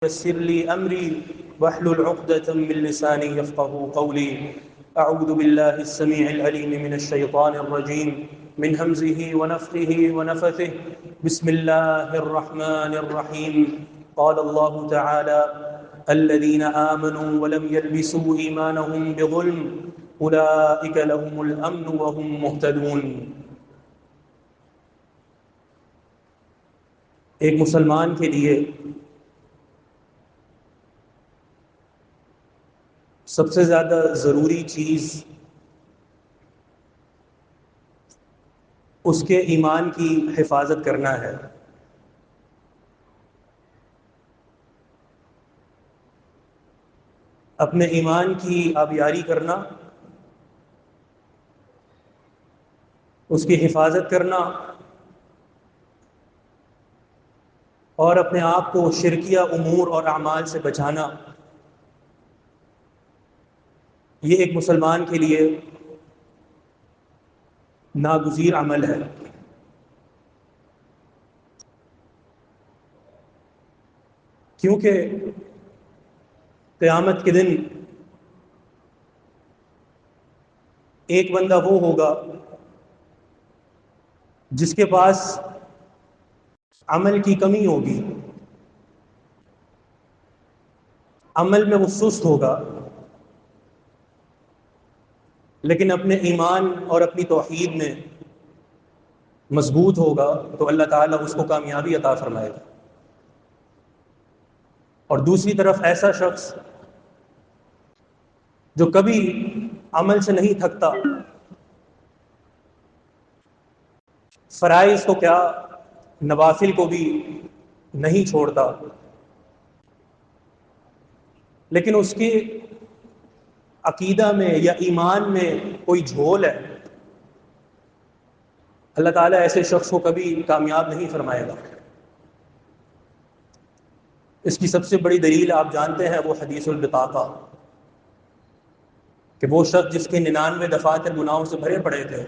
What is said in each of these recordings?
يسر لي أمري واحلل عقدة من لساني يفقهوا قولي. أعوذ بالله السميع العليم من الشيطان الرجيم من همزه ونفخه ونفثه. بسم الله الرحمن الرحيم. قال الله تعالى: الذين آمنوا ولم يلبسوا إيمانهم بظلم أولئك لهم الأمن وهم مهتدون. ایک مسلمان کے لیے سب سے زیادہ ضروری چیز اس کے ایمان کی حفاظت کرنا ہے. اپنے ایمان کی آبیاری کرنا، اس کی حفاظت کرنا اور اپنے آپ کو شرکیہ امور اور اعمال سے بچانا، یہ ایک مسلمان کے لیے ناگزیر عمل ہے. کیونکہ قیامت کے دن ایک بندہ وہ ہوگا جس کے پاس عمل کی کمی ہوگی، عمل میں وہ سست ہوگا، لیکن اپنے ایمان اور اپنی توحید میں مضبوط ہوگا تو اللہ تعالیٰ اس کو کامیابی عطا فرمائے گا. اور دوسری طرف ایسا شخص جو کبھی عمل سے نہیں تھکتا، فرائض کو کیا نوافل کو بھی نہیں چھوڑتا، لیکن اس کے عقیدہ میں یا ایمان میں کوئی جھول ہے، اللہ تعالیٰ ایسے شخص کو کبھی کامیاب نہیں فرمائے گا. اس کی سب سے بڑی دلیل آپ جانتے ہیں، وہ حدیث البطاقہ، کہ وہ شخص جس کے 99 دفاتر گناہوں سے بھرے پڑے تھے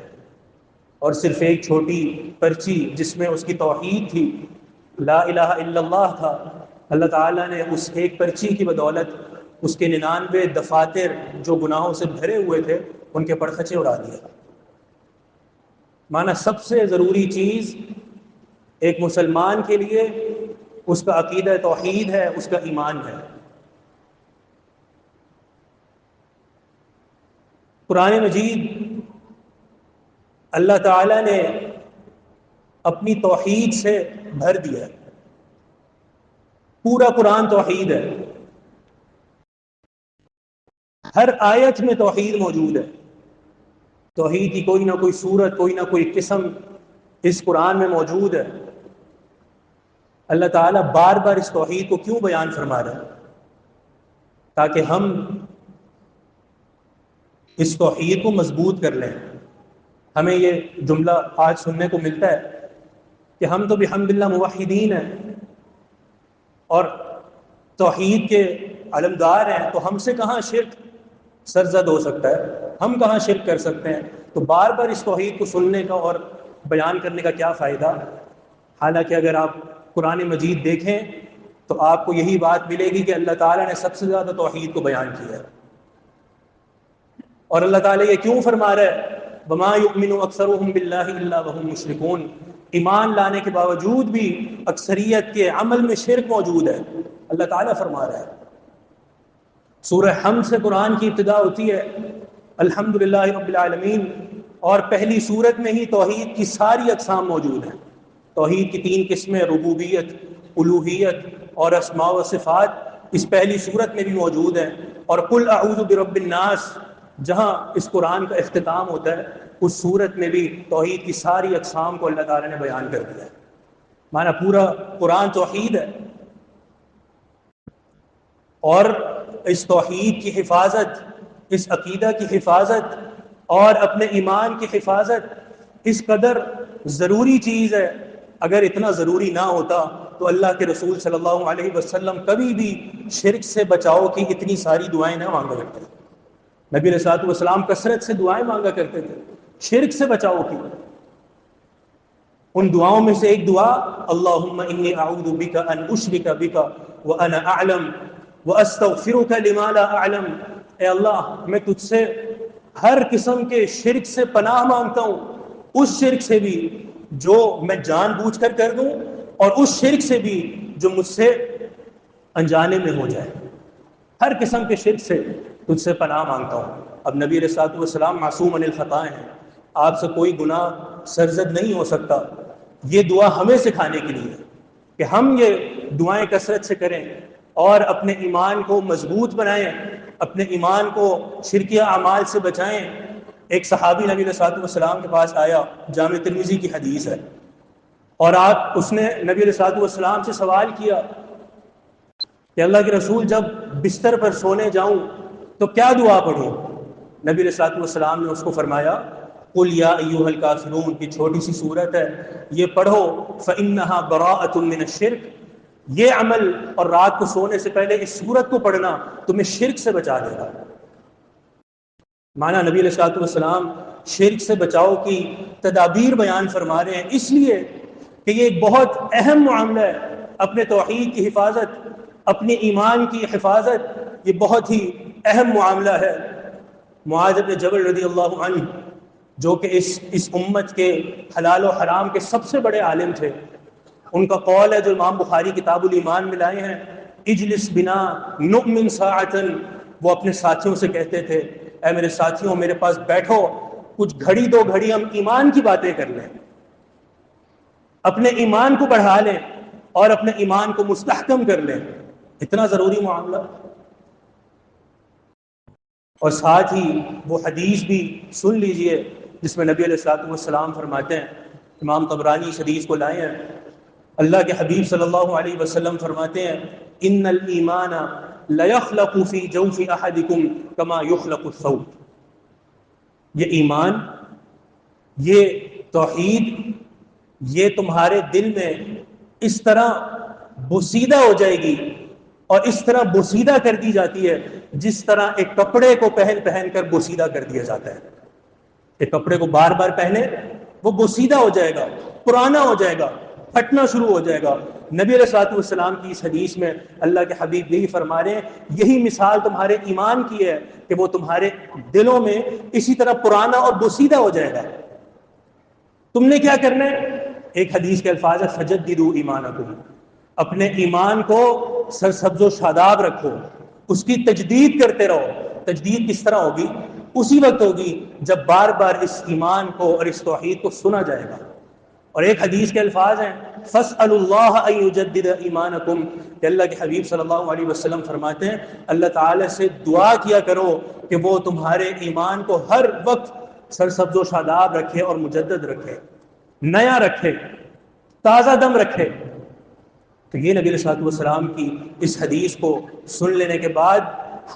اور صرف ایک چھوٹی پرچی جس میں اس کی توحید تھی، لا الہ الا اللہ تھا، اللہ تعالیٰ نے اس ایک پرچی کی بدولت اس کے 99 دفاتر جو گناہوں سے بھرے ہوئے تھے ان کے پرخچے اڑا دیا. مانا سب سے ضروری چیز ایک مسلمان کے لیے اس کا عقیدہ توحید ہے، اس کا ایمان ہے. قرآن مجید اللہ تعالیٰ نے اپنی توحید سے بھر دیا. پورا قرآن توحید ہے، ہر آیت میں توحید موجود ہے. توحید کی کوئی نہ کوئی صورت، کوئی نہ کوئی قسم اس قرآن میں موجود ہے. اللہ تعالیٰ بار بار اس توحید کو کیوں بیان فرما رہا ہے؟ تاکہ ہم اس توحید کو مضبوط کر لیں. ہمیں یہ جملہ آج سننے کو ملتا ہے کہ ہم تو بحمدللہ موحدین ہیں اور توحید کے علمدار ہیں، تو ہم سے کہاں شرک سرزد ہو سکتا ہے، ہم کہاں شرک کر سکتے ہیں؟ تو بار بار اس توحید کو سننے کا اور بیان کرنے کا کیا فائدہ؟ حالانکہ اگر آپ قرآن مجید دیکھیں تو آپ کو یہی بات ملے گی کہ اللہ تعالیٰ نے سب سے زیادہ توحید کو بیان کیا ہے. اور اللہ تعالیٰ یہ کیوں فرما رہا ہے وَمَا يُؤْمِنُ أَكْثَرُهُمْ بِاللَّهِ إِلَّا وَهُمْ مُشْرِكُونَ؟ ایمان لانے کے باوجود بھی اکثریت کے عمل میں شرک موجود ہے. اللہ تعالیٰ فرما رہا ہے. سورہ حمد سے قرآن کی ابتدا ہوتی ہے الحمدللہ رب العالمین، اور پہلی سورت میں ہی توحید کی ساری اقسام موجود ہیں. توحید کی 3 قسمیں، ربوبیت، الوہیت اور اسماء و صفات، اس پہلی سورت میں بھی موجود ہیں. اور قل اعوذ برب الناس جہاں اس قرآن کا اختتام ہوتا ہے، اس سورت میں بھی توحید کی ساری اقسام کو اللہ تعالیٰ نے بیان کر دیا ہے. مانا پورا قرآن توحید ہے. اور اس توحید کی حفاظت، اس عقیدہ کی حفاظت اور اپنے ایمان کی حفاظت اس قدر ضروری چیز ہے. اگر اتنا ضروری نہ ہوتا تو اللہ کے رسول صلی اللہ علیہ وسلم کبھی بھی شرک سے بچاؤ کی اتنی ساری دعائیں نہ مانگا کرتے. نبی علیہ الصلوۃ والسلام کثرت سے دعائیں مانگا کرتے تھے شرک سے بچاؤ کی. ان دعاؤں میں سے ایک دعا اللہم انی اعوذ بک ان اشرک بک وأنا أعلم وأستغفرك لما لا أعلم. اے اللہ میں تجھ سے ہر قسم کے شرک سے پناہ مانگتا ہوں، اس شرک سے بھی جو میں جان بوجھ کر دوں، اور اس شرک سے بھی جو مجھ سے انجانے میں ہو جائے. ہر قسم کے شرک سے تجھ سے پناہ مانگتا ہوں. اب نبی علیہ الصلوۃ والسلام معصوم عن الخطا ہیں، آپ سے کوئی گناہ سرزد نہیں ہو سکتا. یہ دعا ہمیں سکھانے کے لیے کہ ہم یہ دعائیں کثرت سے کریں اور اپنے ایمان کو مضبوط بنائیں، اپنے ایمان کو شرکیہ اعمال سے بچائیں. ایک صحابی نبی علیہ الصلوۃ والسلام کے پاس آیا، جامع ترمذی کی حدیث ہے، اور اس نے نبی علیہ الصلوۃ والسلام سے سوال کیا کہ اللہ کے رسول جب بستر پر سونے جاؤں تو کیا دعا پڑھوں؟ نبی علیہ الصلوۃ والسلام نے اس کو فرمایا قل یا ایھا الکافرون کی چھوٹی سی صورت ہے، یہ پڑھو فإنها براءۃ من الشرک. یہ عمل اور رات کو سونے سے پہلے اس صورت کو پڑھنا تمہیں شرک سے بچا دے گا. مانا نبی علیہ الصلوۃ والسلام شرک سے بچاؤ کی تدابیر بیان فرما رہے ہیں، اس لیے کہ یہ ایک بہت اہم معاملہ ہے. اپنے توحید کی حفاظت، اپنے ایمان کی حفاظت، یہ بہت ہی اہم معاملہ ہے. معاذ بن جبل رضی اللہ عنہ جو کہ اس امت کے حلال و حرام کے سب سے بڑے عالم تھے، ان کا قول ہے جو امام بخاری کتاب الایمان میں لائے ہیں، اجلس بنا نؤمن ساعتن. وہ اپنے ساتھیوں سے کہتے تھے اے میرے ساتھیوں میرے پاس بیٹھو، کچھ گھڑی دو گھڑی ہم ایمان کی باتیں کر لیں، اپنے ایمان کو بڑھا لیں اور اپنے ایمان کو مستحکم کر لیں. اتنا ضروری معاملہ. اور ساتھ ہی وہ حدیث بھی سن لیجئے جس میں نبی علیہ الصلوۃ والسلام فرماتے ہیں، امام طبرانی اس حدیث کو لائے ہیں، اللہ کے حبیب صلی اللہ علیہ وسلم فرماتے ہیں ان الایمان لیخلق فی جوف احدکم کما یخلق الثوب. یہ ایمان، یہ توحید، یہ تمہارے دل میں اس طرح بوسیدہ ہو جائے گی اور اس طرح بوسیدہ کر دی جاتی ہے جس طرح ایک کپڑے کو پہن کر بوسیدہ کر دیا جاتا ہے. ایک کپڑے کو بار بار پہنے وہ بوسیدہ ہو جائے گا، پرانا ہو جائے گا، پھٹنا شروع ہو جائے گا. نبی علیہ الصلوۃ والسلام کی اس حدیث میں اللہ کے حبیب یہی فرما رہے ہیں یہی مثال تمہارے ایمان کی ہے کہ وہ تمہارے دلوں میں اسی طرح پرانا اور بوسیدہ ہو جائے گا. تم نے کیا کرنا ہے؟ ایک حدیث کے الفاظ ہے فجددوا ایمانکم، اپنے ایمان کو سرسبز و شاداب رکھو، اس کی تجدید کرتے رہو. تجدید کس طرح ہوگی؟ اسی وقت ہوگی جب بار بار اس ایمان کو اور اس توحید کو سنا جائے گا. اور ایک حدیث کے الفاظ ہیں فاسألوا اللہ ان یجدد ایمانکم، کہ اللہ کے حبیب صلی اللہ علیہ وسلم فرماتے ہیں اللہ تعالی سے دعا کیا کرو کہ وہ تمہارے ایمان کو ہر وقت سرسبز و شاداب رکھے اور مجدد رکھے، نیا رکھے، تازہ دم رکھے. تو یہ نبی علیہ الصلوۃ والسلام کی اس حدیث کو سن لینے کے بعد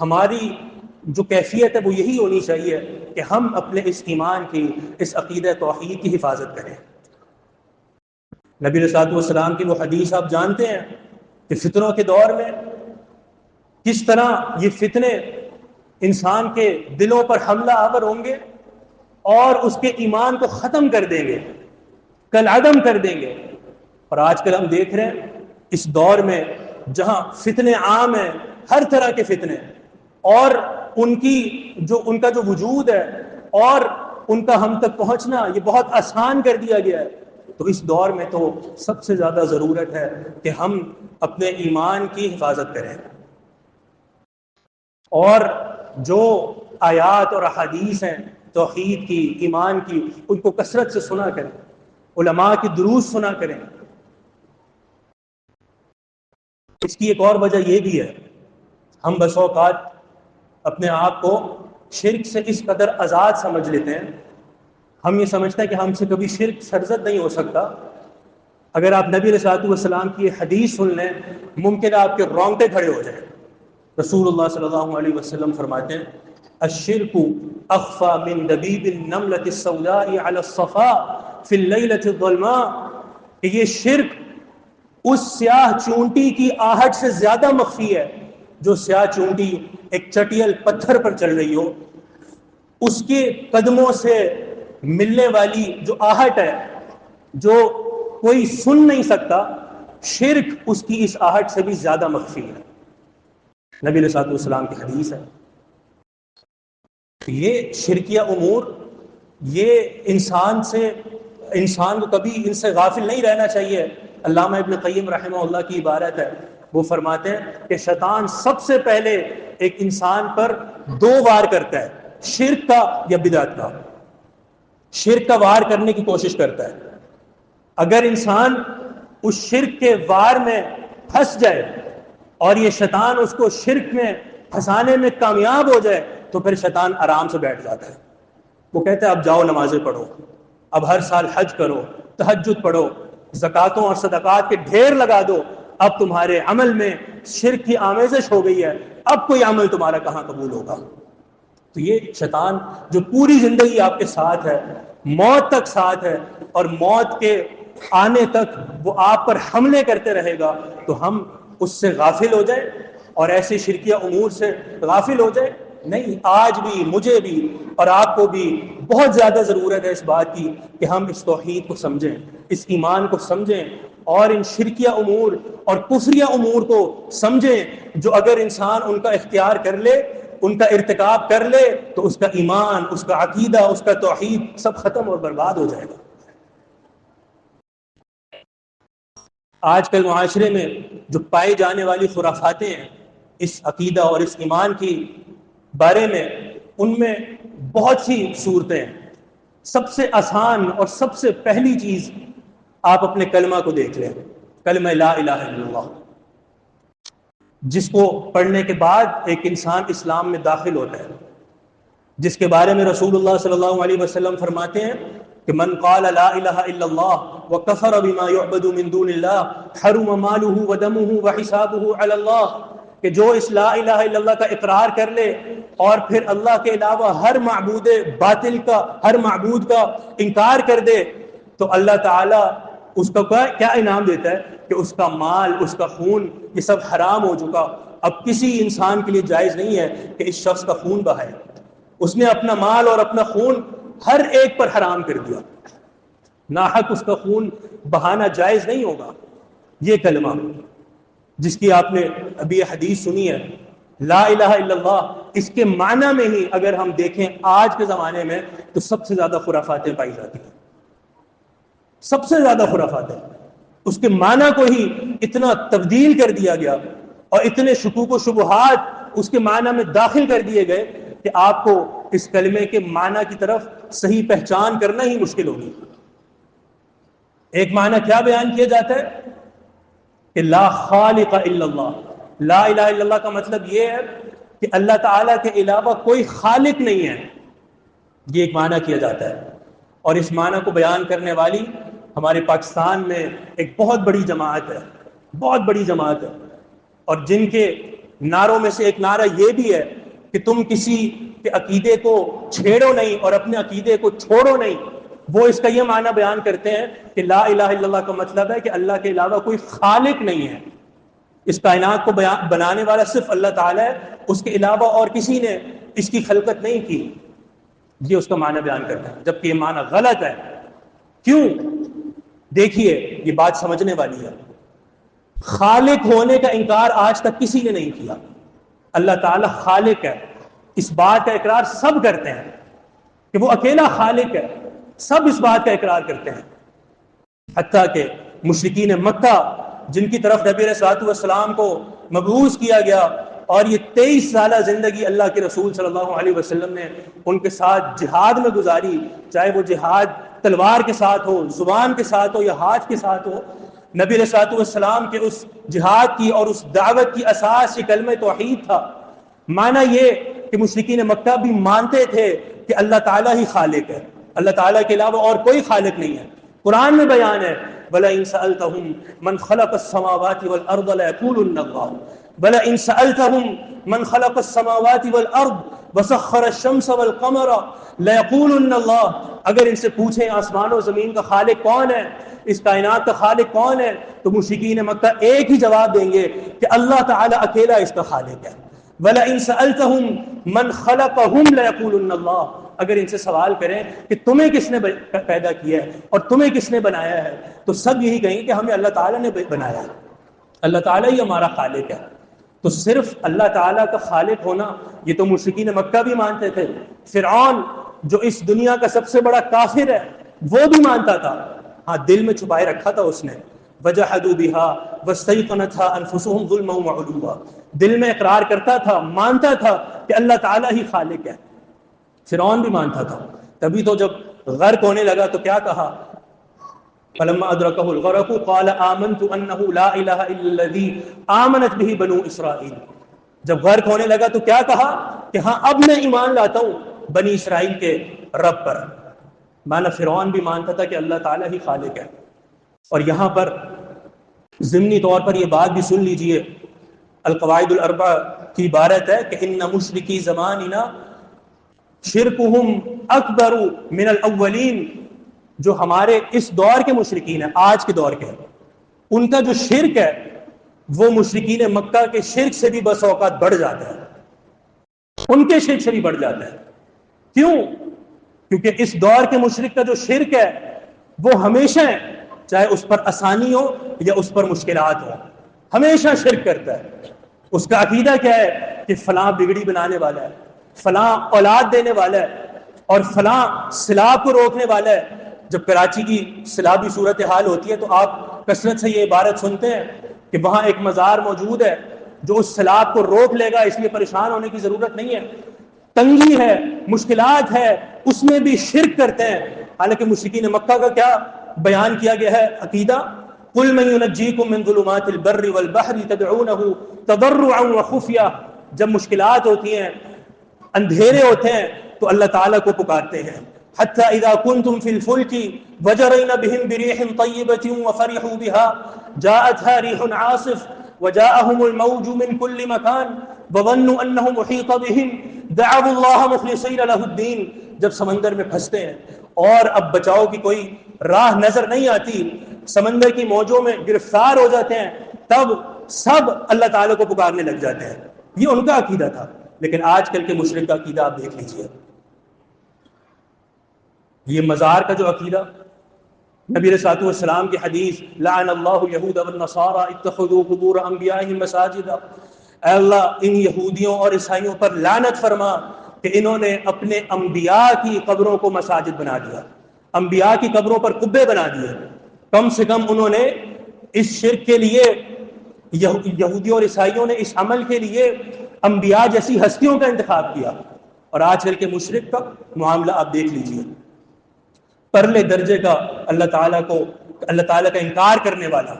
ہماری جو کیفیت ہے وہ یہی ہونی چاہیے کہ ہم اپنے اس ایمان کی، اس عقیدہ توحید کی حفاظت کریں. نبی علیہ الصلوۃ والسلام کی وہ حدیث آپ جانتے ہیں کہ فتنوں کے دور میں کس طرح یہ فتنے انسان کے دلوں پر حملہ آور ہوں گے اور اس کے ایمان کو ختم کر دیں گے، کالعدم کر دیں گے. اور آج کل ہم دیکھ رہے ہیں اس دور میں جہاں فتنے عام ہیں، ہر طرح کے فتنے، اور ان کا جو وجود ہے اور ان کا ہم تک پہنچنا یہ بہت آسان کر دیا گیا ہے. تو اس دور میں تو سب سے زیادہ ضرورت ہے کہ ہم اپنے ایمان کی حفاظت کریں اور جو آیات اور احادیث ہیں توحید کی، ایمان کی، ان کو کثرت سے سنا کریں، علماء کی دروس سنا کریں. اس کی ایک اور وجہ یہ بھی ہے ہم بس اوقات اپنے آپ کو شرک سے اس قدر آزاد سمجھ لیتے ہیں، ہم یہ سمجھتے ہیں کہ ہم سے کبھی شرک سرزد نہیں ہو سکتا. اگر آپ نبی علیہ الصلوۃ والسلام کی یہ حدیث سن لیں ممکن ہے آپ کے رونگٹے کھڑے ہو جائیں. رسول اللہ صلی اللہ علیہ وسلم فرماتے ہیں الشرک اخفى من دبیب النملة السوداء على الصفاء في الليلة الظلماء، کہ یہ شرک اس سیاہ چونٹی کی آہٹ سے زیادہ مخفی ہے. جو سیاہ چونٹی ایک چٹیل پتھر پر چل رہی ہو، اس کے قدموں سے ملنے والی جو آہٹ ہے جو کوئی سن نہیں سکتا، شرک اس کی اس آہٹ سے بھی زیادہ مخفی ہے. نبی علیہ الصلوۃ والسلام کی حدیث ہے. یہ شرکیہ امور یہ انسان کو کبھی ان سے غافل نہیں رہنا چاہیے. علامہ ابن قیم رحمہ اللہ کی عبارت ہے، وہ فرماتے ہیں کہ شیطان سب سے پہلے ایک انسان پر 2 وار کرتا ہے، شرک کا یا بدعت کا. شرک کا وار کرنے کی کوشش کرتا ہے. اگر انسان اس شرک کے وار میں پھنس جائے اور یہ شیطان اس کو شرک میں پھنسانے میں کامیاب ہو جائے تو پھر شیطان آرام سے بیٹھ جاتا ہے. وہ کہتا ہے اب جاؤ نمازیں پڑھو، اب ہر سال حج کرو، تہجد پڑھو، زکاتوں اور صدقات کے ڈھیر لگا دو، اب تمہارے عمل میں شرک کی آمیزش ہو گئی ہے، اب کوئی عمل تمہارا کہاں قبول ہوگا. تو یہ شیطان جو پوری زندگی آپ کے ساتھ ہے، موت تک ساتھ ہے، اور موت کے آنے تک وہ آپ پر حملے کرتے رہے گا، تو ہم اس سے غافل ہو جائیں اور ایسے شرکیہ امور سے غافل ہو جائیں؟ نہیں. آج بھی مجھے بھی اور آپ کو بھی بہت زیادہ ضرورت ہے اس بات کی کہ ہم اس توحید کو سمجھیں، اس ایمان کو سمجھیں، اور ان شرکیہ امور اور کفریہ امور کو سمجھیں جو اگر انسان ان کا اختیار کر لے، ان کا ارتکاب کر لے، تو اس کا ایمان، اس کا عقیدہ، اس کا توحید سب ختم اور برباد ہو جائے گا. آج کل معاشرے میں جو پائی جانے والی خرافاتیں ہیں اس عقیدہ اور اس ایمان کی بارے میں، ان میں بہت سی صورتیں ہیں. سب سے آسان اور سب سے پہلی چیز آپ اپنے کلمہ کو دیکھ لیں، کلمہ لا الہ الا اللہ، جس کو پڑھنے کے بعد ایک انسان اسلام میں داخل ہوتا ہے، جس کے بارے میں رسول اللہ صلی اللہ علیہ وسلم فرماتے ہیں کہ من قال لا الہ الا اللہ وکفر بما یعبد من دون اللہ حرم مالہ ودمہ وحسابہ علی اللہ، کہ جو اس لا الہ الا اللہ کا اقرار کر لے اور پھر اللہ کے علاوہ ہر معبود باطل کا، ہر معبود کا انکار کر دے، تو اللہ تعالیٰ اس کا کیا انعام دیتا ہے کہ اس کا مال، اس کا خون، یہ سب حرام ہو چکا. اب کسی انسان کے لیے جائز نہیں ہے کہ اس شخص کا خون بہائے. اس نے اپنا مال اور اپنا خون ہر ایک پر حرام کر دیا، ناحق اس کا خون بہانا جائز نہیں ہوگا. یہ کلمہ جس کی آپ نے ابھی یہ حدیث سنی ہے، لا الہ الا اللہ، اس کے معنی میں ہی اگر ہم دیکھیں آج کے زمانے میں تو سب سے زیادہ خرافاتیں پائی جاتی ہیں. سب سے زیادہ خرافاتیں، اس کے معنی کو ہی اتنا تبدیل کر دیا گیا اور اتنے شکوک و شبہات اس کے معنی میں داخل کر دیے گئے کہ آپ کو اس کلمے کے معنی کی طرف صحیح پہچان کرنا ہی مشکل ہوگی. ایک معنی کیا بیان کیا جاتا ہے کہ لا خالق الا اللہ. لا الہ الا اللہ کا مطلب یہ ہے کہ اللہ تعالیٰ کے علاوہ کوئی خالق نہیں ہے. یہ ایک معنی کیا جاتا ہے، اور اس معنی کو بیان کرنے والی ہمارے پاکستان میں ایک بہت بڑی جماعت ہے، بہت بڑی جماعت ہے، اور جن کے نعروں میں سے ایک نعرہ یہ بھی ہے کہ تم کسی کے عقیدے کو چھیڑو نہیں اور اپنے عقیدے کو چھوڑو نہیں. وہ اس کا یہ معنی بیان کرتے ہیں کہ لا الہ الا اللہ کا مطلب ہے کہ اللہ کے علاوہ کوئی خالق نہیں ہے، اس کائنات کو بنانے والا صرف اللہ تعالیٰ ہے، اس کے علاوہ اور کسی نے اس کی خلقت نہیں کی. یہ اس کا معنی بیان کرتا ہے، جبکہ یہ معنی غلط ہے. کیوں؟ دیکھیے یہ بات سمجھنے والی ہے. خالق ہونے کا انکار آج تک کسی نے نہیں کیا. اللہ تعالیٰ خالق ہے، اس بات کا اقرار سب کرتے ہیں کہ وہ اکیلا خالق ہے، سب اس بات کا اقرار کرتے ہیں. حتیٰ کہ مشرکین مکہ جن کی طرف نبی علیہ السلام کو مبعوث کیا گیا اور یہ 23 سالہ زندگی اللہ کے رسول صلی اللہ علیہ وسلم نے ان کے ساتھ جہاد میں گزاری، چاہے وہ جہاد تلوار کے ساتھ ہو، زبان کے ساتھ ہو یا ہاتھ کے ساتھ ہو. نبی علیہ السلام کے اس جہاد کی اور اس دعوت کی اساس یہ کلمہ توحید تھا. معنی یہ کہ مشرکین مکہ بھی مانتے تھے کہ اللہ تعالیٰ ہی خالق ہے، اللہ تعالیٰ کے علاوہ اور کوئی خالق نہیں ہے. قرآن میں بیان ہے وَلَئِن سَأَلْتَهُمْ مَنْ خَلَقَ السَّمَاوَاتِ وَالْأَرْضَ لَيَقُولُنَّ اللَّهُ وَلَئِن سَأَلْتَهُمْ مَنْ خَلَقَ السَّمَاوَاتِ وَالْأَرْضَ وَسَخَّرَ الشَّمْسَ وَالْقَمَرَ لَيَقُولُنَّ اللَّهُ، اگر ان سے پوچھیں آسمان و زمین کا خالق کون ہے، اس کائنات کا خالق کون ہے، تو مشرکین مکہ ایک ہی جواب دیں گے کہ اللہ تعالیٰ اکیلا اس کا خالق ہے. وَلَئِن سَأَلْتَهُمْ مَنْ خَلَقَهُمْ لَيَقُولُنَّ اللَّهُ، اگر ان سے سوال کریں کہ تمہیں کس نے پیدا کیا ہے اور تمہیں کس نے بنایا ہے، تو سب یہی کہیں کہ ہمیں اللہ تعالیٰ نے بنایا ہے، اللہ تعالیٰ ہی ہمارا خالق ہے۔ تو صرف اللہ تعالیٰ کا خالق ہونا یہ تو مشرکین مکہ بھی مانتے تھے، فرعون جو اس دنیا کا سب سے بڑا کافر ہے وہ بھی مانتا تھا، ہاں دل میں چھپائے رکھا تھا اس نے، وجحدوا بها واستيقنتها انفسهم ظلما وعلوا، دل میں اقرار کرتا تھا، مانتا تھا کہ اللہ تعالیٰ ہی خالق ہے۔ فرعون بھی مانتا تھا، تبھی تو جب غرق ہونے لگا تو کیا کہا، فلما ادركه الغرق قال آمنت انه لا اله الا الذي آمنت به بنو اسرائیل، جب غرق ہونے لگا تو کیا کہا کہ ہاں اب میں ایمان لاتا ہوں بنی اسرائیل کے رب پر۔ مانا فرعون بھی مانتا تھا کہ اللہ تعالیٰ ہی خالق ہے۔ اور یہاں پر ضمنی طور پر یہ بات بھی سن لیجئے، القواعد الاربع کی عبارت ہے کہ ان مشرکی زماننا شرکہم اکبر من الاولین، جو ہمارے اس دور کے مشرکین ہیں، آج کے دور کے، ان کا جو شرک ہے وہ مشرکین مکہ کے شرک سے بھی بس اوقات بڑھ جاتا ہے، ان کے شرک سے بھی بڑھ جاتا ہے۔ کیوں؟ کیونکہ اس دور کے مشرک کا جو شرک ہے وہ ہمیشہ ہے، چاہے اس پر آسانی ہو یا اس پر مشکلات ہو، ہمیشہ شرک کرتا ہے۔ اس کا عقیدہ کیا ہے کہ فلاں بگڑی بنانے والا ہے، فلاں اولاد دینے والا ہے، اور فلاں سیلاب کو روکنے والا ہے۔ جب کراچی کی سیلابی صورتحال ہوتی ہے تو آپ کثرت سے یہ عبارت سنتے ہیں کہ وہاں ایک مزار موجود ہے جو اس سیلاب کو روک لے گا، اس لیے پریشان ہونے کی ضرورت نہیں ہے۔ تنگی ہے، مشکلات ہے، اس میں بھی شرک کرتے ہیں۔ حالانکہ مشرکین مکہ کا کیا بیان کیا گیا ہے عقیدہ، قل من ينجيكم من ظلمات البر والبحر تدعونه تضرعا وخفيا، جب مشکلات ہوتی ہیں، اندھیرے ہوتے ہیں تو اللہ تعالیٰ کو پکارتے ہیں۔ حتى اذا كنتم في الفلك وجرين بهم بريح طيبة وفرحوا بها جاءتها ريح عاصف وجاءهم الموج من كل مكان وظنوا انه محيط بهم دعوا الله مخلصين له الدين، جب سمندر میں پھنستے ہیں اور اب بچاؤ کی کوئی راہ نظر نہیں آتی، سمندر کی موجوں میں گرفتار ہو جاتے ہیں، تب سب اللہ تعالیٰ کو پکارنے لگ جاتے ہیں۔ یہ ان کا عقیدہ تھا۔ لیکن آج کل کے مشرک کا عقیدہ آپ دیکھ لیجئے، یہ مزار کا جو عقیدہ، نبی علیہ الصلوۃ والسلام کی حدیث لعن اللہ یہود والنصارى اتخذوا قبور انبیائهم مساجد، اے اللہ ان یہودیوں اور عیسائیوں پر لعنت فرما کہ انہوں نے اپنے انبیاء کی قبروں کو مساجد بنا دیا، انبیاء کی قبروں پر قبے بنا دیے۔ کم سے کم انہوں نے اس شرک کے لیے، یہودیوں اور عیسائیوں نے اس عمل کے لیے انبیاء جیسی ہستیوں کا انتخاب کیا۔ اور آج کل کے مشرک کا معاملہ آپ دیکھ لیجئے، پرلے درجے کا اللہ تعالیٰ کا انکار کرنے والا،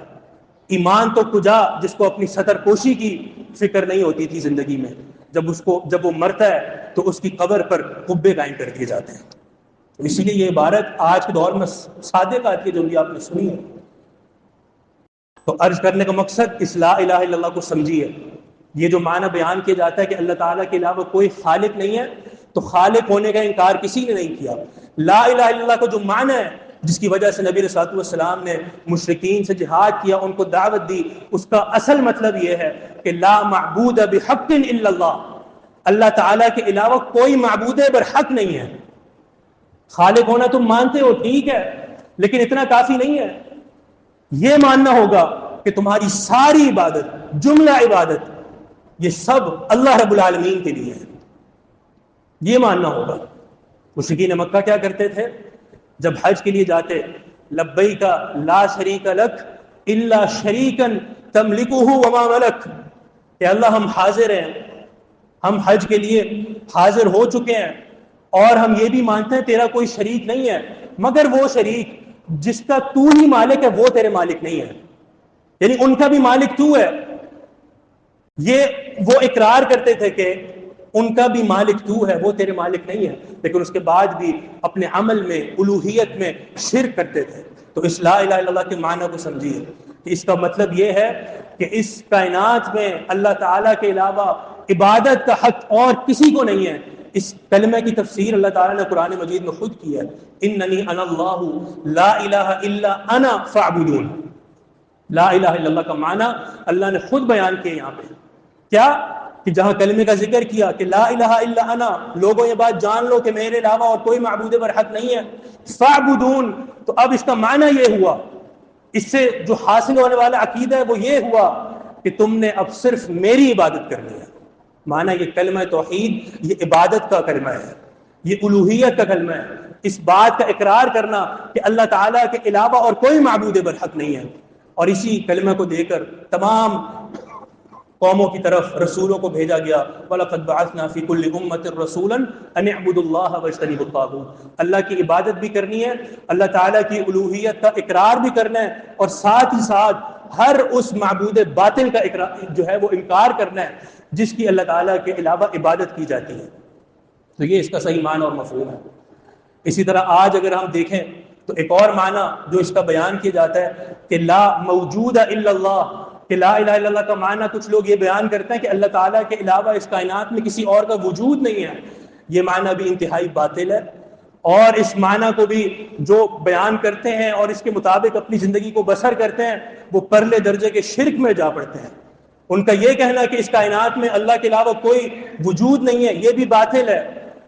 ایمان تو کجا جس کو اپنی سطر پوشی کی فکر نہیں ہوتی تھی زندگی میں، جب وہ مرتا ہے تو اس کی قبر پر قبے قائم کر دیے جاتے ہیں۔ اسی لیے یہ عبارت آج کے دور میں صادق آتی ہے جو بھی آپ نے سنی ہے۔ تو عرض کرنے کا مقصد اس لا الہ الا اللہ کو سمجھیے، یہ جو معنی بیان کیا جاتا ہے کہ اللہ تعالیٰ کے علاوہ کوئی خالق نہیں ہے، تو خالق ہونے کا انکار کسی نے نہیں کیا۔ لا الہ الا اللہ کو جو معنی ہے، جس کی وجہ سے نبی علیہ الصلوۃ والسلام نے مشرکین سے جہاد کیا، ان کو دعوت دی، اس کا اصل مطلب یہ ہے کہ لا معبود بحق الا اللہ، اللہ تعالیٰ کے علاوہ کوئی معبود برحق نہیں ہے۔ خالق ہونا تم مانتے ہو، ٹھیک ہے، لیکن اتنا کافی نہیں ہے، یہ ماننا ہوگا کہ تمہاری ساری عبادت، جملہ عبادت، یہ سب اللہ رب العالمین کے لیے ہے، یہ ماننا ہوگا۔ مشرکین مکہ کیا کرتے تھے؟ جب حج کے لیے جاتے، لبیک لا شریک لک الا شریکا تملکہ وما ملک، کہ اللہ ہم حاضر ہیں، ہم حج کے لیے حاضر ہو چکے ہیں، اور ہم یہ بھی مانتے ہیں تیرا کوئی شریک نہیں ہے، مگر وہ شریک جس کا تو ہی مالک ہے وہ تیرے مالک نہیں ہے، یعنی ان کا بھی مالک تو ہے۔ یہ وہ اقرار کرتے تھے کہ ان کا بھی مالک تو ہے، وہ تیرے مالک نہیں ہے، لیکن اس کے بعد بھی اپنے عمل میں، الوہیت میں شرک کرتے تھے۔ تو اس لا الہ الا اللہ کے معنی کو سمجھیے کہ اس کا مطلب یہ ہے کہ اس کائنات میں اللہ تعالیٰ کے علاوہ عبادت کا حق اور کسی کو نہیں ہے۔ اس کلمہ کی تفسیر اللہ تعالیٰ نے قرآن مجید میں خود کی ہے، اننی انا اللہ لا الہ الا انا فاعبدون۔ لا الہ الا اللہ کا معنی اللہ نے خود بیان کیا یہاں پہ، کیا کہ جہاں کلمے کا ذکر کیا کہ لا الہ الا انا، لوگوں یہ بات جان لو کہ میرے علاوہ اور کوئی معبود برحق نہیں ہے، فاعبدون، تو اب اس کا معنی یہ ہوا، اس سے جو حاصل ہونے والا عقیدہ ہے وہ یہ ہوا کہ تم نے اب صرف میری عبادت کرنی ہے۔ معنی یہ کلمہ توحید یہ عبادت کا کلمہ ہے، یہ الوہیت کا کلمہ ہے، اس بات کا اقرار کرنا کہ اللہ تعالیٰ کے علاوہ اور کوئی معبود برحق نہیں ہے۔ اور اسی کلمہ کو دے کر تمام قوموں کی طرف رسولوں کو بھیجا گیا، وَلَقَدْ بَعَثْنَا فِي كُلِّ أُمَّةٍ رَسُولًا أَنِ اعْبُدُوا اللَّهَ وَاجْتَنِبُوا الطَّاغُوتَ، اللہ کی عبادت بھی کرنی ہے، اللہ تعالیٰ کی الوہیت کا اقرار بھی کرنا ہے، اور ساتھ ہی ساتھ ہر اس معبود باطل کا اقرار جو ہے وہ انکار کرنا ہے جس کی اللہ تعالیٰ کے علاوہ عبادت کی جاتی ہے۔ تو یہ اس کا صحیح معنی اور مفہوم ہے۔ اسی طرح آج اگر ہم دیکھیں تو ایک اور معنی جو اس کا بیان کیا جاتا ہے کہ لا موجود الا اللہ، کہ لا الہ الا اللہ کا معنی کچھ لوگ یہ بیان کرتے ہیں کہ اللہ تعالیٰ کے علاوہ اس کائنات میں کسی اور کا وجود نہیں ہے۔ یہ معنی بھی انتہائی باطل ہے، اور اس معنی کو بھی جو بیان کرتے ہیں اور اس کے مطابق اپنی زندگی کو بسر کرتے ہیں وہ پرلے درجے کے شرک میں جا پڑتے ہیں۔ ان کا یہ کہنا کہ اس کائنات میں اللہ کے علاوہ کوئی وجود نہیں ہے یہ بھی باطل ہے۔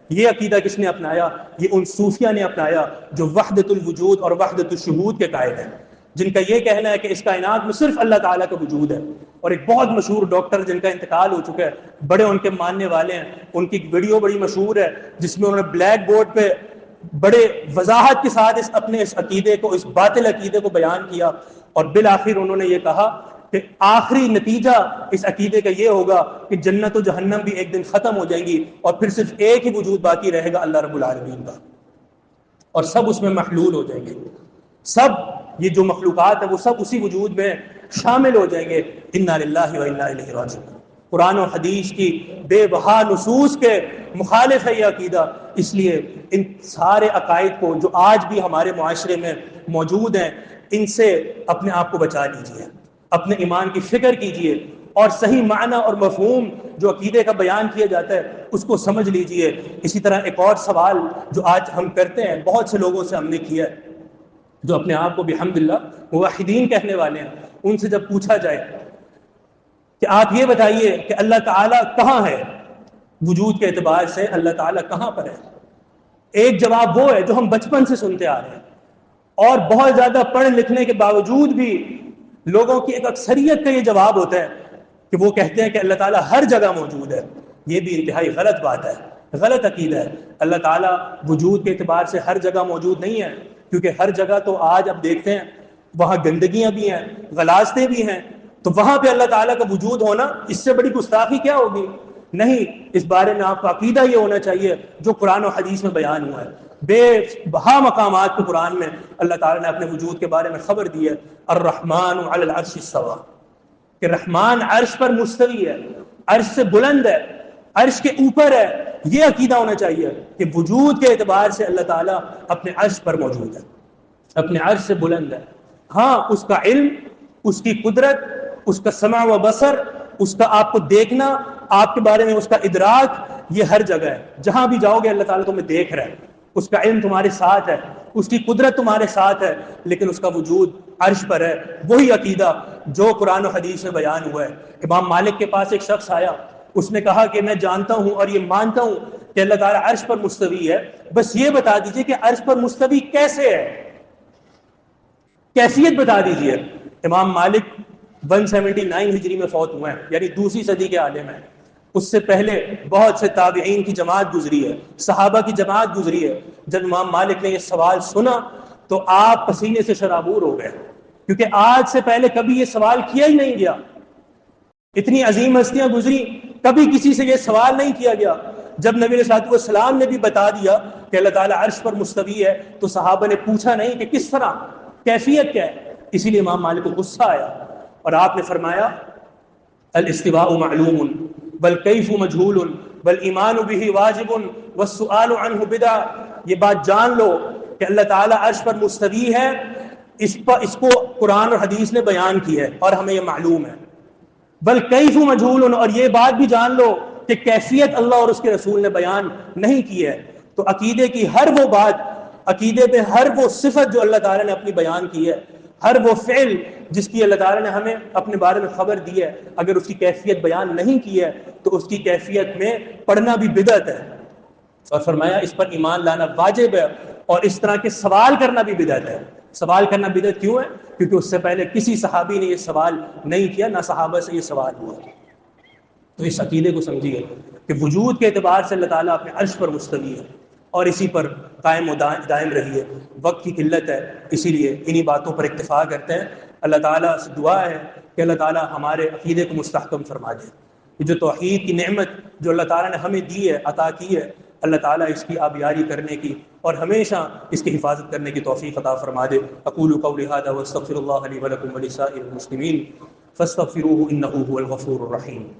یہ عقیدہ کس نے اپنایا؟ یہ ان صوفیہ نے اپنایا جو وحدت الوجود اور وحدت الشہود کے قائل ہیں، جن کا یہ کہنا ہے کہ اس کائنات میں صرف اللہ تعالیٰ کا وجود ہے۔ اور ایک بہت مشہور ڈاکٹر جن کا انتقال ہو چکا ہے، بڑے ان کے ماننے والے ہیں، ان کی ویڈیو بڑی مشہور ہے جس میں انہوں نے بلیک بورڈ پہ بڑے وضاحت کے ساتھ اپنے اس عقیدے کو، اس باطل عقیدے کو بیان کیا، اور بالآخر انہوں نے یہ کہا کہ آخری نتیجہ اس عقیدے کا یہ ہوگا کہ جنت و جہنم بھی ایک دن ختم ہو جائیں گی اور پھر صرف ایک ہی وجود باقی رہے گا، اللہ رب العالمین کا، اور سب اس میں محلول ہو جائیں گے، سب یہ جو مخلوقات ہیں وہ سب اسی وجود میں شامل ہو جائیں گے۔ انا للہ و انا الیہ راجعون۔ قرآن و حدیث کی بے بہا نصوص کے مخالف ہے یہ عقیدہ، اس لیے ان سارے عقائد کو جو آج بھی ہمارے معاشرے میں موجود ہیں ان سے اپنے آپ کو بچا لیجئے، اپنے ایمان کی فکر کیجئے، اور صحیح معنی اور مفہوم جو عقیدے کا بیان کیا جاتا ہے اس کو سمجھ لیجئے۔ اسی طرح ایک اور سوال جو آج ہم کرتے ہیں، بہت سے لوگوں سے ہم نے کیا ہے جو اپنے آپ کو بحمدللہ موحدین کہنے والے ہیں، ان سے جب پوچھا جائے کہ آپ یہ بتائیے کہ اللہ تعالیٰ کہاں ہے، وجود کے اعتبار سے اللہ تعالیٰ کہاں پر ہے، ایک جواب وہ ہے جو ہم بچپن سے سنتے آ رہے ہیں، اور بہت زیادہ پڑھ لکھنے کے باوجود بھی لوگوں کی ایک اکثریت کا یہ جواب ہوتا ہے کہ وہ کہتے ہیں کہ اللہ تعالیٰ ہر جگہ موجود ہے۔ یہ بھی انتہائی غلط بات ہے، غلط عقیدہ ہے۔ اللہ تعالیٰ وجود کے اعتبار سے ہر جگہ موجود نہیں ہے، کیونکہ ہر جگہ تو آج اب دیکھتے ہیں وہاں گندگیاں بھی ہیں، غلاظتیں بھی ہیں، تو وہاں پہ اللہ تعالیٰ کا وجود ہونا اس سے بڑی گستاخی کیا ہوگی؟ نہیں، اس بارے میں آپ کا عقیدہ یہ ہونا چاہیے جو قرآن و حدیث میں بیان ہوا ہے۔ بے بہا مقامات کو قرآن میں اللہ تعالیٰ نے اپنے وجود کے بارے میں خبر دی ہے، الرحمن علی العرش استویٰ، کہ رحمان عرش پر مستوی ہے، عرش سے بلند ہے، عرش کے اوپر ہے۔ یہ عقیدہ ہونا چاہیے کہ وجود کے اعتبار سے اللہ تعالیٰ اپنے عرش پر موجود ہے، اپنے عرش سے بلند ہے۔ ہاں، اس کا علم، اس کی قدرت، اس کا سمع و بصر، اس کا آپ کو دیکھنا، آپ کے بارے میں اس کا ادراک، یہ ہر جگہ ہے۔ جہاں بھی جاؤ گے اللہ تعالیٰ تمہیں دیکھ رہا ہے، اس کا علم تمہارے ساتھ ہے، اس کی قدرت تمہارے ساتھ ہے، لیکن اس کا وجود عرش پر ہے۔ وہی عقیدہ جو قرآن و حدیث میں بیان ہوا ہے۔ امام مالک کے پاس ایک شخص آیا، اس نے کہا کہ میں جانتا ہوں اور یہ مانتا ہوں کہ اللہ تعالیٰ عرش پر مستوی ہے، بس یہ بتا دیجئے کہ عرش پر مستوی کیسے ہے، کیفیت بتا دیجئے۔ امام مالک 179 ہجری میں فوت ہوئے ہیں، یعنی دوسری صدی کے عالم ہیں۔ اس سے پہلے بہت سے تابعین کی جماعت گزری ہے، صحابہ کی جماعت گزری ہے۔ جب امام مالک نے یہ سوال سنا تو آپ پسینے سے شرابور ہو گئے، کیونکہ آج سے پہلے کبھی یہ سوال کیا ہی نہیں گیا۔ اتنی عظیم ہستیاں گزری، کبھی کسی سے یہ سوال نہیں کیا گیا۔ جب نبی علیہ الصلوۃ والسلام نے بھی بتا دیا کہ اللہ تعالیٰ عرش پر مستوی ہے تو صحابہ نے پوچھا نہیں کہ کس طرح، کیفیت کیا ہے۔ اسی لیے امام مالک کو غصہ آیا اور آپ نے فرمایا الاستواء معلوم والکیف مجہول والایمان بہ واجب والسؤال عنہ بدعہ۔ یہ بات جان لو کہ اللہ تعالیٰ عرش پر مستوی ہے، اس کو قرآن اور حدیث نے بیان کی ہے اور ہمیں یہ معلوم ہے۔ والکیف مجہول، اور یہ بات بھی جان لو کہ کیفیت اللہ اور اس کے رسول نے بیان نہیں کی ہے۔ تو عقیدے کی ہر وہ بات، عقیدے پہ ہر وہ صفت جو اللہ تعالیٰ نے اپنی بیان کی ہے، ہر وہ فعل جس کی اللہ تعالیٰ نے ہمیں اپنے بارے میں خبر دی ہے، اگر اس کی کیفیت بیان نہیں کی ہے تو اس کی کیفیت میں پڑھنا بھی بدعت ہے، اور فرمایا اس پر ایمان لانا واجب ہے، اور اس طرح کے سوال کرنا بھی بدعت ہے۔ سوال کرنا بدعت کیوں ہے؟ کیونکہ اس سے پہلے کسی صحابی نے یہ سوال نہیں کیا، نہ صحابہ سے یہ سوال ہوا۔ تو اس عقیدے کو سمجھیے کہ وجود کے اعتبار سے اللہ تعالیٰ اپنے عرش پر مستوی ہے اور اسی پر قائم و دائم رہی ہے۔ وقت کی قلت ہے، اسی لیے انہی باتوں پر اکتفا کرتے ہیں۔ اللہ تعالیٰ سے دعا ہے کہ اللہ تعالیٰ ہمارے عقیدے کو مستحکم فرما دے۔ یہ جو توحید کی نعمت جو اللہ تعالیٰ نے ہمیں دی ہے، عطا کی ہے، اللہ تعالیٰ اس کی آبیاری کرنے کی اور ہمیشہ اس کی حفاظت کرنے کی توفیق عطا فرما دے۔ اقول قولی ھذا واستغفر اللہ لی ولکم ولسائر المسلمین فاستغفروہ انہ ھو الغفور الرحیم۔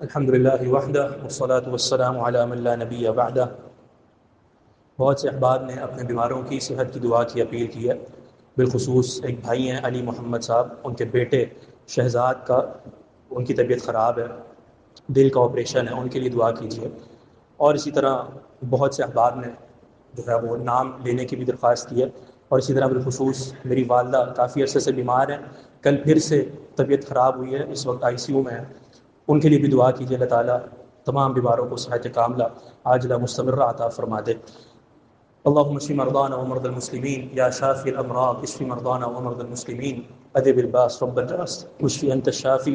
الحمد للہ وحدہ والصلاة والسلام علی من لا نبی بعدہ۔ بہت سے احباب نے اپنے بیماروں کی صحت کی دعا کی اپیل کی ہے، بالخصوص ایک بھائی ہیں علی محمد صاحب، ان کے بیٹے شہزاد کا ان کی طبیعت خراب ہے، دل کا آپریشن ہے، ان کے لیے دعا کیجیے۔ اور اسی طرح بہت سے احباب نے جو ہے وہ نام لینے کی بھی درخواست کی ہے، اور اسی طرح بالخصوص میری والدہ کافی عرصے سے بیمار ہیں، کل پھر سے طبیعت خراب ہوئی ہے، اس وقت ICU میں ہے، ان کے لیے بھی دعا کیجیے، اللہ تعالیٰ تمام بیماروں کو صحت کاملہ عاجلہ مستمرہ عطا فرما دے۔ اللهم اشف مرضانا ومرضى المسلمين يا شافي الامراض اشف مرضانا ومرضى المسلمين اذهب الباس رب الناس واشف انت الشافي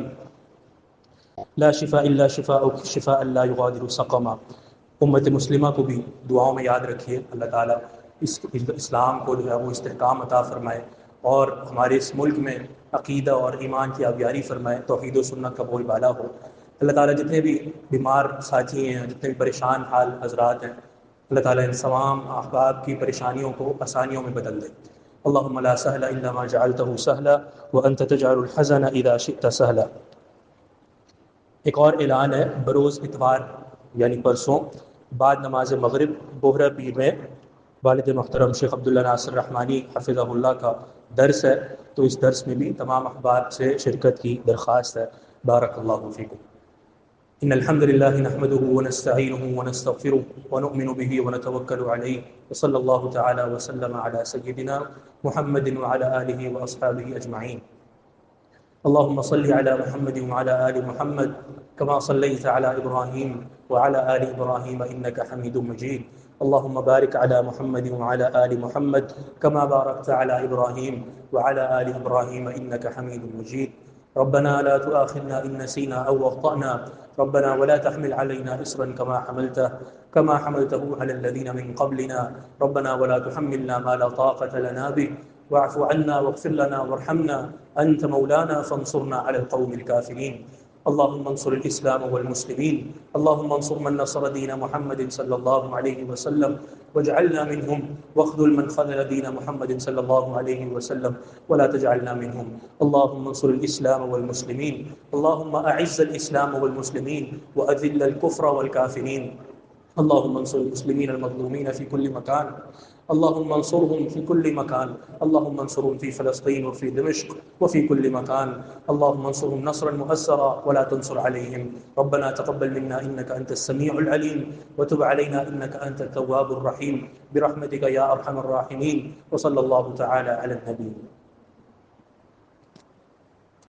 لا شفاء الا شفاءك شفاء لا يغادر سقما۔ امت مسلمہ کو بھی دعاؤں میں یاد رکھیے، اللہ تعالیٰ اس اسلام کو جو ہے وہ استحکام عطا فرمائے اور ہمارے اس ملک میں عقیدہ اور ایمان کی آبیاری فرمائے، توحید و سنت کا بول بالا ہو۔ اللہ تعالیٰ جتنے بھی بیمار ساتھی ہیں، جتنے بھی پریشان حال حضرات ہیں، اللہ تعالیٰ ان تمام احباب کی پریشانیوں کو آسانیوں میں بدل دے۔ اللہم لا سہل الا ما جعلته سہلا وانت تجعل الحزن اذا شئت سہلا۔ ایک اور اعلان ہے، بروز اتوار یعنی پرسوں بعد نماز مغرب بوہرہ پیر میں والد محترم شیخ عبداللہ ناصر رحمانی حفظہ اللہ کا درس ہے، تو اس درس میں بھی تمام احباب سے شرکت کی درخواست ہے۔ بارک اللہ فیکم۔ إن الحمد لله نحمده ونستعينه ونستغفره ونؤمن به ونتوكل عليه وصلى الله تعالى وسلم على سيدنا محمد وعلى آله وأصحابه أجمعين۔ اللهم صل على محمد وعلى آل محمد كما صليت على إبراهيم وعلى آل إبراهيم إنك حميد مجيد۔ اللهم بارك على محمد وعلى آل محمد كما باركت على إبراهيم وعلى آل إبراهيم إنك حميد مجيد۔ ربنا لا تؤاخذنا إن نسينا أو أخطأنا، ربنا ولا تحمل علينا إصرا كما حملته على الذين من قبلنا، ربنا ولا تحملنا ما لا طاقة لنا به، واعف عنا واغفر لنا وارحمنا أنت مولانا فانصرنا على القوم الكافرين۔ اللهم انصر الإسلام والمسلمين، اللهم انصر من نصر دين محمد صلى الله عليه وسلم واجعلنا منهم، واخذل من خذل دين محمد صلى الله عليه وسلم ولا تجعلنا منهم۔ اللهم انصر الإسلام والمسلمين، اللهم أعز الإسلام والمسلمين وأذل الكفر والكافرين۔ اللهم انصر المسلمين المظلومين في كل مكان، اللهم انصرهم في كل مكان، اللهم انصرهم في فلسطين وفي دمشق وفي كل مكان، اللهم انصرهم نصرا مؤزرا ولا تنصر عليهم۔ ربنا تقبل منا إنك أنت السميع العليم وتب علينا إنك أنت التواب الرحيم برحمتك يا أرحم الراحمين، وصلى الله تعالى على النبي۔